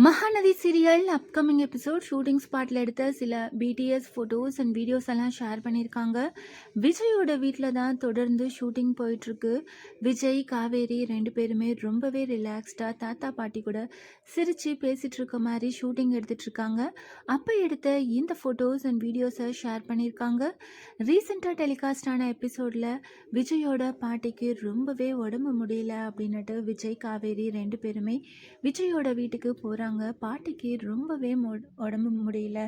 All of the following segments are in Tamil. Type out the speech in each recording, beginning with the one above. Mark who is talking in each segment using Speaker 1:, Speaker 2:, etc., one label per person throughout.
Speaker 1: Mahanadi serial upcoming episode shooting ஸ்பாட்டில் எடுத்த சில பிடிஎஸ் ஃபோட்டோஸ் அண்ட் வீடியோஸ் எல்லாம் ஷேர் பண்ணியிருக்காங்க. விஜயோட வீட்டில் தான் தொடர்ந்து ஷூட்டிங் போயிட்டுருக்கு. விஜய் காவேரி ரெண்டு பேருமே ரொம்பவே ரிலாக்ஸ்டாக தாத்தா பாட்டி கூட சிரித்து பேசிகிட்டு இருக்க மாதிரி ஷூட்டிங் எடுத்துகிட்ருக்காங்க. அப்போ எடுத்த இந்த ஃபோட்டோஸ் அண்ட் வீடியோஸை ஷேர் பண்ணியிருக்காங்க. ரீசெண்டாக டெலிகாஸ்ட் ஆன எபிசோடில் விஜயோட பாட்டிக்கு ரொம்பவே உடம்பு முடியல அப்படின்னுட்டு விஜய் காவேரி ரெண்டு பேருமே விஜயோட வீட்டுக்கு போகிறாங்க. பாட்டிக்கு ரொம்பவே உடம்பு முடியல.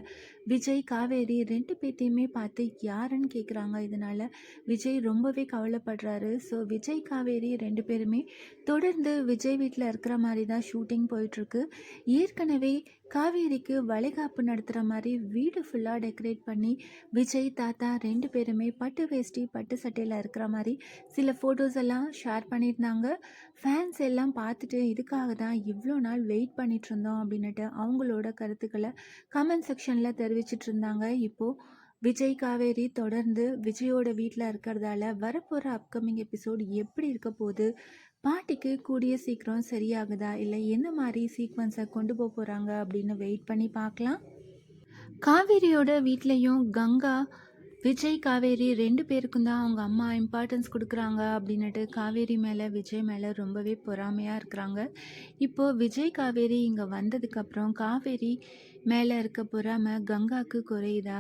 Speaker 1: விஜய் காவேரி ரெண்டு பேத்தையுமே பார்த்து யாருன்னு கேட்குறாங்க. இதனால விஜய் ரொம்பவே கவலைப்படுறாரு. ஸோ விஜய் காவேரி ரெண்டு பேருமே தொடர்ந்து விஜய் வீட்டில் இருக்கிற மாதிரி தான் ஷூட்டிங் போயிட்டுருக்கு. ஏற்கனவே காவேரிக்கு வளைகாப்பு நடத்துகிற மாதிரி வீடு ஃபுல்லாக டெக்கரேட் பண்ணி விஜய் தாத்தா ரெண்டு பேருமே பட்டு வேஷ்டி பட்டு சட்டையில் இருக்கிற மாதிரி சில ஃபோட்டோஸ் எல்லாம் ஷேர் பண்ணியிருந்தாங்க. ஃபேன்ஸ் எல்லாம் பார்த்துட்டு இதுக்காக தான் இவ்வளோ நாள் வெயிட் பண்ணிட்டு இருந்தோம் அப்படின்னுட்டு அவங்களோட கருத்துக்களை கமெண்ட் செக்ஷனில் தெரிவிச்சிட்டு இருந்தாங்க. இப்போது விஜய் காவேரி தொடர்ந்து விஜயோட வீட்டில் இருக்கிறதால வரப்போகிற அப்கமிங் எபிசோட் எப்படி இருக்க போகுது, பாட்டிக்கு கூடிய சீக்கிரம் சரியாகுதா, இல்லை எந்த மாதிரி சீக்வன்ஸை கொண்டு போக போகிறாங்க அப்படின்னு வெயிட் பண்ணி பார்க்கலாம். காவேரியோட வீட்லேயும் கங்கா விஜய் காவேரி ரெண்டு பேருக்கும் தான் அவங்க அம்மா இம்பார்ட்டன்ஸ் கொடுக்குறாங்க அப்படின்னுட்டு காவேரி மேலே விஜய் மேலே ரொம்பவே பொறாமையாக இருக்கிறாங்க. இப்போது விஜய் காவேரி இங்கே வந்ததுக்கப்புறம் காவேரி மேலே இருக்க பொறாமை கங்காவுக்கு குறையுதா,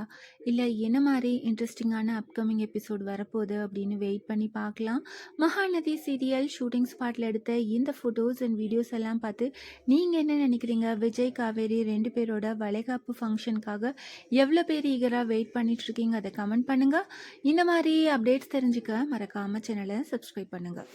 Speaker 1: இல்லை என்ன மாதிரி இன்ட்ரெஸ்டிங்கான அப்கமிங் எபிசோட் வரப்போகுது அப்படின்னு வெயிட் பண்ணி பார்க்கலாம். மகாநதி சீரியல் ஷூட்டிங் ஸ்பாட்டில் எடுத்த இந்த ஃபோட்டோஸ் அண்ட் வீடியோஸ் எல்லாம் பார்த்து நீங்கள் என்ன நினைக்கிறீங்க? விஜய் காவேரி ரெண்டு பேரோட வளைகாப்பு ஃபங்க்ஷனுக்காக எவ்வளோ பேர் ஈகராக வெயிட் பண்ணிகிட்ருக்கீங்க? அதை கமெண்ட் பண்ணுங்கள். இந்த மாதிரி அப்டேட்ஸ் தெரிஞ்சுக்க மறக்காமல் சேனலை சப்ஸ்கிரைப் பண்ணுங்கள்.